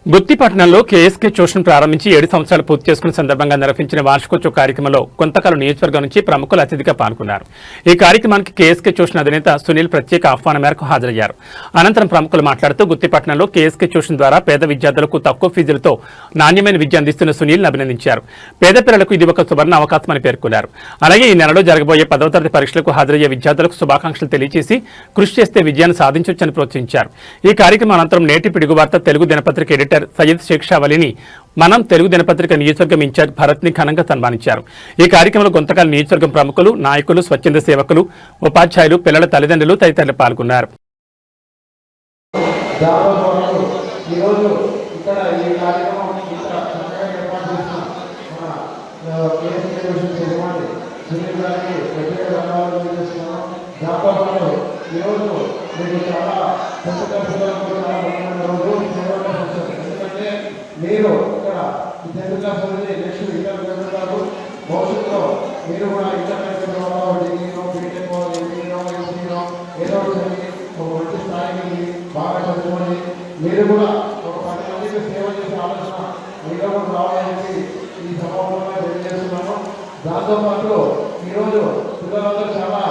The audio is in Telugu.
గుత్తిపట్నంలో కేఎస్కే ట్యూషన్ ప్రారంభించి 7 సంవత్సరాలు పూర్తి చేసుకున్న సందర్భంగా నిర్వహించిన వార్షికోత్సవ కార్యక్రమంలో కొంతకాలం నియోజకవర్గం నుంచి ప్రముఖులు అతిథిగా పాల్గొన్నారు. ఈ కార్యక్రమానికి కేఎస్కే ట్యూషన్ అధినేత సునీల్ ప్రత్యేక ఆహ్వానం మేరకు హాజరయ్యారు. అనంతరం ప్రముఖులు మాట్లాడుతూ గుత్తిపట్నంలో కేఎస్కే ట్యూషన్ ద్వారా పేద విద్యార్థులకు తక్కువ ఫీజులతో నాణ్యమైన విద్య అందిస్తున్న సునీల్ని అభినందించారు. పేద పిల్లలకు ఇది ఒక సువర్ణ అవకాశమని పేర్కొన్నారు. అలాగే ఈ నెలలో జరగబోయే 10వ తరగతి పరీక్షలకు హాజరయ్యే విద్యార్థులకు శుభాకాంక్షలు తెలియజేసి కృషి చేస్తే విజయాన్ని సాధించవచ్చని ప్రోత్సహించారు. ఈ కార్యక్రమం అనంతరం నేటి పిడుగు వార్త తెలుగు దినపత్రిక ఎడిటర్ సయ్యద్ షేక్ షావలిని మనం తెలుగు దినపత్రిక నియోజకవర్గం ఇన్ఛార్జ్ భరత్ ని ఘనంగా సన్మానించారు. ఈ కార్యక్రమంలో కొంతకాల నియోజకవర్గం ప్రముఖులు, నాయకులు, స్వచ్ఛంద సేవకులు, ఉపాధ్యాయులు, పిల్లల తల్లిదండ్రులు తదితరులు పాల్గొన్నారు. మీరు ఇక్కడ టెన్త్ క్లాస్ అనేది నెక్స్ట్ ఇంటర్ వెళ్తున్నారు. భవిష్యత్తులో మీరు కూడా ఇంటర్నెట్ డిగ్రీలో, బీటెక్, ఎంపీనో ఏదో ఒక మంచి స్థాయికి బాగా చదువుకొని మీరు కూడా ఒక 10 మందికి సేవ చేసే ఆలోచన మీలో కూడా రావాలని ఈ సభలో తెలియజేస్తున్నాను. దాంతోపాటు ఈరోజు పిల్లలందరూ చాలా